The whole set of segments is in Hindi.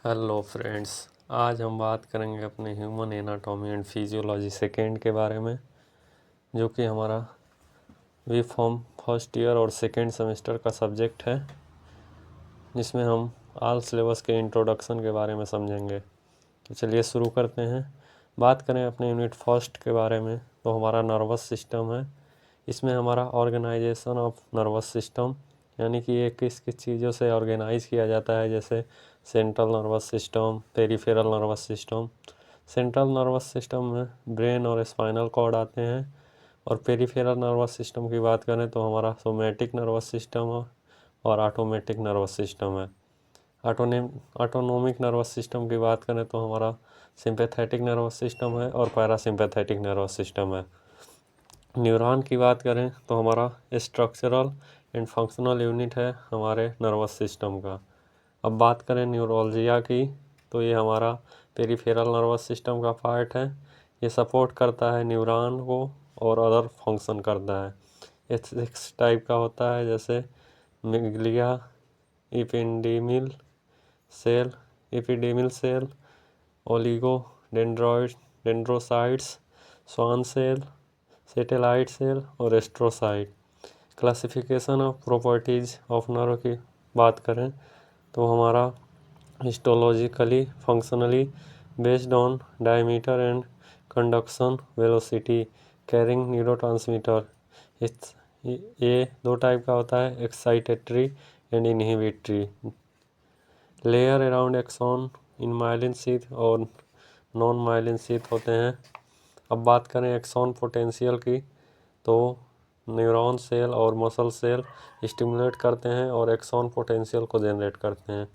हेलो फ्रेंड्स, आज हम बात करेंगे अपने human anatomy and physiology second के बारे में, जो कि हमारा वी फॉर्म फर्स्ट ईयर और सेकेंड सेमेस्टर का सब्जेक्ट है, जिसमें हम ऑल सिलेबस के इंट्रोडक्शन के बारे में समझेंगे। तो चलिए शुरू करते हैं। बात करें अपने यूनिट फर्स्ट के बारे में, तो हमारा नर्वस सिस्टम है। इसमें हमारा ऑर्गेनाइजेशन ऑफ नर्वस सिस्टम, यानी कि ये किस किस चीज़ों से ऑर्गेनाइज किया जाता है, जैसे central nervous system, peripheral nervous system. Central nervous system में ब्रेन और स्पाइनल कॉर्ड आते हैं, और पेरिफेरल नर्वस सिस्टम की बात करें तो हमारा सोमैटिक नर्वस सिस्टम है और ऑटोमेटिक नर्वस सिस्टम है। ऑटोनोमिक नर्वस सिस्टम की बात करें तो हमारा सिंपैथेटिक नर्वस सिस्टम है और पैरासिम्पैथेटिक नर्वस सिस्टम है। न्यूरॉन की बात करें तो हमारा स्ट्रक्चरल एंड फंक्शनल यूनिट है हमारे नर्वस सिस्टम का। अब बात करें न्यूरोलजिया की, तो ये हमारा पेरिफेरल नर्वस सिस्टम का पार्ट है। ये सपोर्ट करता है न्यूरॉन को और अदर फंक्शन करता है। ये 6 टाइप का होता है, जैसे microglia, ependymal cell, oligodendrocytes, Schwann cell, satellite cell और astrocyte. Classification of properties of nerve की बात करें तो हमारा histologically functionally based on diameter and conduction velocity carrying neurotransmitter. ये 2 टाइप का होता है, excitatory and inhibitory. Layer around axon in myelin sheath और नॉन माइलिन शीथ होते हैं। अब बात करें एक्सॉन पोटेंशियल की, तो न्यूरॉन सेल और मसल सेल स्टिमुलेट करते हैं और एक्सॉन पोटेंशियल को जनरेट करते हैं।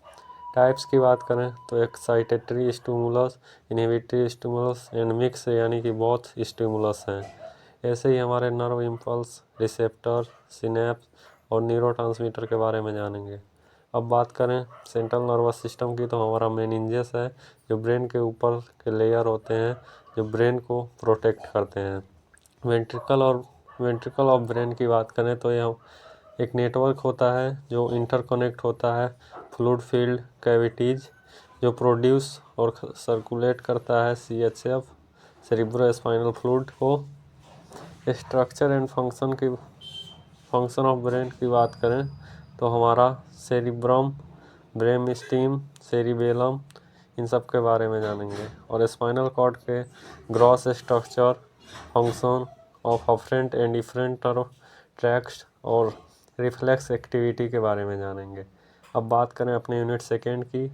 टाइप्स की बात करें तो excitatory stimulus, inhibitory stimulus and mix, यानी कि बोथ स्टिमुलस हैं। ऐसे ही हमारे नर्व इम्पल्स, रिसेप्टर, सिनेप्स और न्यूरोट्रांसमीटर के बारे में जानेंगे। अब बात करें सेंट्रल नर्वस सिस्टम की, तो हमारा मेनिंजेस है, जो ब्रेन के ऊपर के लेयर होते हैं, जो ब्रेन को प्रोटेक्ट करते हैं। वेंट्रिकल ऑफ ब्रेन की बात करें तो यह एक नेटवर्क होता है जो इंटरकनेक्ट होता है फ्लूइड फील्ड कैविटीज, जो प्रोड्यूस और सर्कुलेट करता है CHF, सेरिब्रोस्पाइनल फ्लूइड को। Structure and function of brain की बात करें तो हमारा सेरिब्रम, ब्रेन स्टीम, सेरिबेलम, इन सब के बारे में जानेंगे। और स्पाइनल कॉर्ड के gross structure, function of afferent and different tracts और रिफ्लेक्स एक्टिविटी के बारे में जानेंगे। अब बात करें अपने यूनिट सेकेंड की,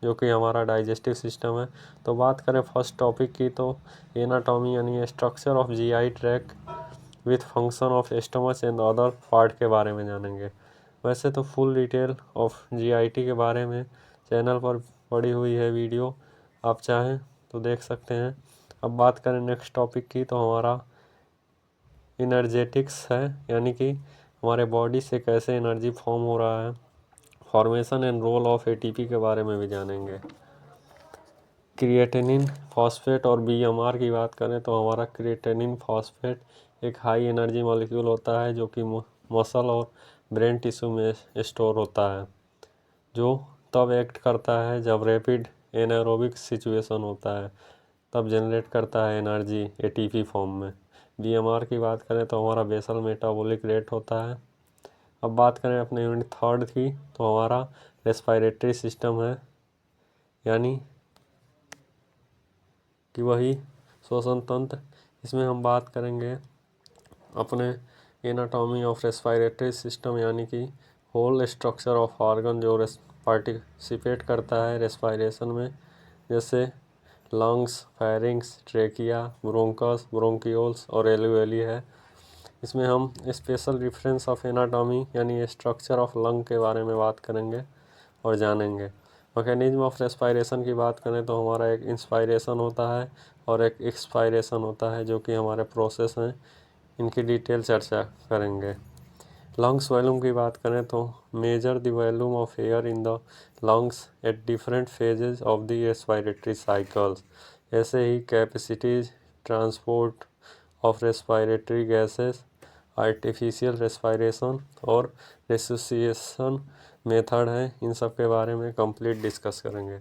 जो कि हमारा डाइजेस्टिव सिस्टम है। तो बात करें फर्स्ट टॉपिक की, तो एनाटॉमी यानी structure of GI track with function of stomach and other part के बारे में जानेंगे। वैसे तो फुल डिटेल ऑफ GIT के बारे में चैनल पर पड़ी हुई है वीडियो, आप चाहें तो देख सकते हैं। अब बात करें नेक्स्ट टॉपिक की, तो हमारा इनर्जेटिक्स है, यानी कि हमारे बॉडी से कैसे एनर्जी फॉर्म हो रहा है। Formation and role of ATP के बारे में भी जानेंगे। क्रिएटिनिन फॉस्फेट और BMR की बात करें तो हमारा क्रिएटिनिन फॉस्फेट एक हाई एनर्जी मॉलिक्यूल होता है, जो कि मसल और ब्रेन टिश्यू में स्टोर होता है, जो तब एक्ट करता है जब रैपिड एनारोबिक सिचुएशन होता है, तब जनरेट करता है एनर्जी ATP फॉर्म में। BMR की बात करें तो हमारा बेसल मेटाबॉलिक रेट होता है। अब बात करें अपने यूनिट थर्ड की, तो हमारा रेस्पिरेटरी सिस्टम है, यानी कि वही श्वसन तंत्र। इसमें हम बात करेंगे अपने एनाटॉमी ऑफ रेस्पिरेटरी सिस्टम, यानी कि होल स्ट्रक्चर ऑफ ऑर्गन जो पार्टिसिपेट करता है रेस्पिरेशन में, जैसे lungs, pharynx, trachea, bronchus, bronchioles और एल्वियोली है। इसमें हम स्पेशल रेफरेंस ऑफ एनाटॉमी यानी स्ट्रक्चर ऑफ लंग के बारे में बात करेंगे और जानेंगे। मैकेनिज्म ऑफ रेस्पिरेशन की बात करें तो हमारा एक इंस्पायरेशन होता है और एक एक्सपायरेशन होता है, जो कि हमारे प्रोसेस हैं, इनकी डिटेल चर्चा करेंगे। लंग्स वॉल्यूम की बात करें तो measure the volume of air in the lungs at different phases of the respiratory cycles. ऐसे ही capacities transport of respiratory gases, artificial respiration और रेसुसिएशन मेथड है, इन सब के बारे में कंप्लीट डिस्कस करेंगे।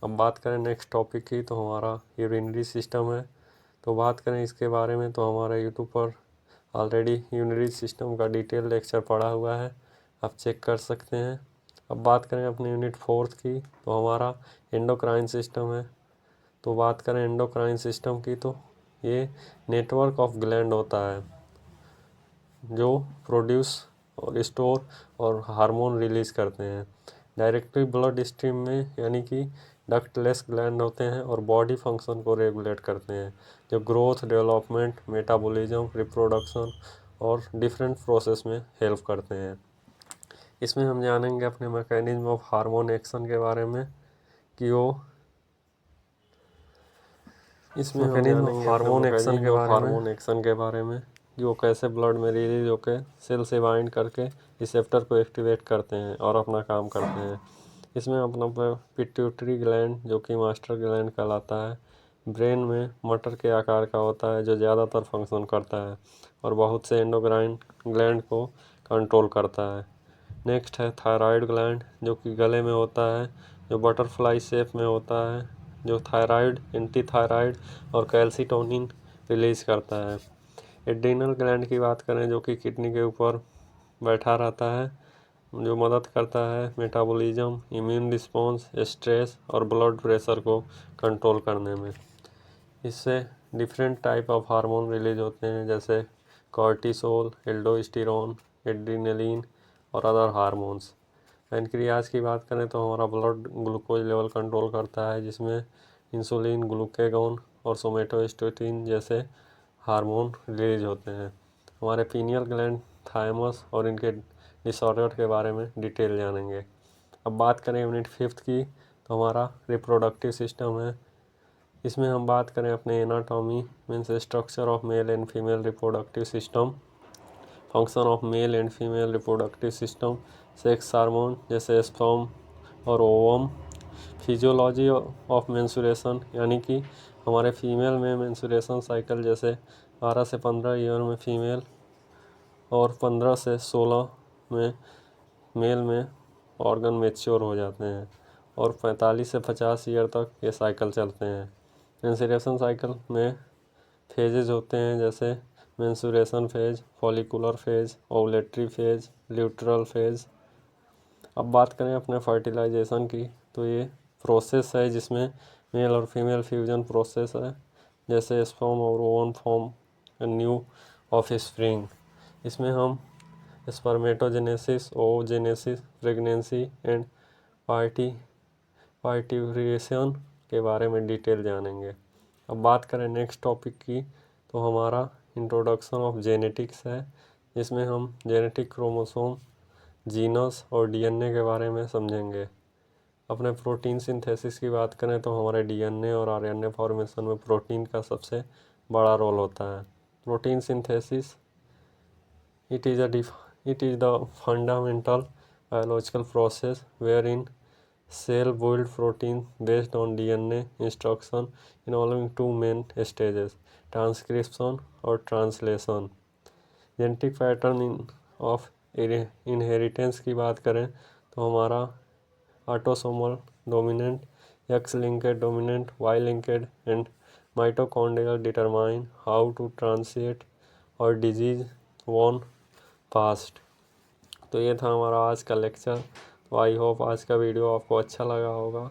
अब बात करें नेक्स्ट टॉपिक की, तो हमारा यूरिनरी सिस्टम है। तो बात करें इसके बारे में, तो हमारा यूट्यूब पर ऑलरेडी यूरिनरी सिस्टम का डिटेल लेक्चर पड़ा हुआ है, आप चेक कर सकते हैं। अब बात करें अपने यूनिट 4 की, तो हमारा एंडोक्राइन सिस्टम है। तो बात करें एंडोक्राइन सिस्टम की, तो ये नेटवर्क ऑफ ग्लैंड होता है जो प्रोड्यूस और स्टोर और हार्मोन रिलीज करते हैं डायरेक्टली ब्लड स्ट्रीम में, यानी कि डक्टलेस ग्लैंड होते हैं और बॉडी फंक्शन को रेगुलेट करते हैं, जो ग्रोथ, डेवलपमेंट, मेटाबॉलिज्म, रिप्रोडक्शन और डिफरेंट प्रोसेस में हेल्प करते हैं। इसमें हम जानेंगे अपने मैकेनिज्म ऑफ हार्मोन एक्शन के बारे में कि वो इसमें मैकेनिज्म ऑफ हार्मोन एक्शन के बारे में कि वो कैसे ब्लड में रिलीज होकर सेल से बाइंड करके रिसेप्टर को एक्टिवेट करते हैं और अपना काम करते हैं। इसमें अपना पिट्यूटरी ग्लैंड जो कि मास्टर ग्लैंड कहलाता है, ब्रेन में मटर के आकार का होता है जो ज़्यादातर फंक्शन करता है और बहुत से एंडोक्राइन ग्लैंड को कंट्रोल करता है। नेक्स्ट है थायराइड ग्लैंड जो कि गले में होता है, जो बटरफ्लाई शेप में होता है, जो थायराइड, एंटी थायराइड और कैल्सिटोनिन रिलीज करता है। एड्रीनल ग्लैंड की बात करें जो कि किडनी के ऊपर बैठा रहता है, जो मदद करता है मेटाबॉलिज्म, इम्यून रिस्पॉन्स, स्ट्रेस और ब्लड प्रेशर को कंट्रोल करने में। इससे different type of hormone release होते हैं जैसे कॉर्टिसोल, एल्डोस्टेरोन, एड्रीनलिन और अदर हार्मोन्स। पैनक्रियाज की बात करें तो हमारा ब्लड ग्लूकोज लेवल कंट्रोल करता है, जिसमें इंसुलिन, ग्लूकेगॉन और सोमेटोस्टेटिन जैसे हार्मोन रिलीज होते हैं। हमारे पीनियल ग्लैंड, थाइमस और इनके डिसऑर्डर के बारे में डिटेल जानेंगे। अब बात करें यूनिट 5 की, तो हमारा रिप्रोडक्टिव सिस्टम है। इसमें हम बात करें अपने anatomy means structure of male and female reproductive system, function of male and female reproductive system, sex hormone जैसे स्पर्म और ओवम, फिजियोलॉजी ऑफ मेंसुरेशन यानी कि हमारे फीमेल में मेंसुरेशन साइकिल जैसे 12 से 15 ईयर में फीमेल और 15 से 16 में मेल में ऑर्गन मैच्योर हो जाते हैं और 45 से 50 ईयर तक ये साइकिल चलते हैं। मेंसुरेशन साइकिल में फेजेज होते हैं जैसे menstruation phase, follicular phase, ovulatory phase, luteal phase. अब बात करें अपने फर्टिलाइजेशन की, तो ये प्रोसेस है जिसमें मेल और फीमेल फ्यूजन प्रोसेस है, जैसे स्पर्म और oven form new of spring. इसमें हम स्पर्मेटोजेनेसिस, ओवोजेनेसिस, प्रेगनेंसी एंड पार्टिवरिएशन के बारे में डिटेल जानेंगे। अब बात करें नेक्स्ट टॉपिक की, तो हमारा इंट्रोडक्शन ऑफ जेनेटिक्स है, जिसमें हम जेनेटिक क्रोमोसोम, जीनस और डीएनए के बारे में समझेंगे। अपने प्रोटीन सिंथेसिस की बात करें तो हमारे डीएनए और आरएनए फॉर्मेशन में प्रोटीन का सबसे बड़ा रोल होता है। Protein synthesis it is the fundamental biological process wherein cell build protein based on DNA instruction involving two main stages, transcription और translation। Genetic pattern of inheritance की बात करें तो हमारा autosomal dominant, X linked dominant, Y linked and mitochondrial determine how to translate और डिजीज वॉन फास्ट। तो ये था हमारा आज का लेक्चर। तो आई होप आज का वीडियो आपको अच्छा लगा होगा।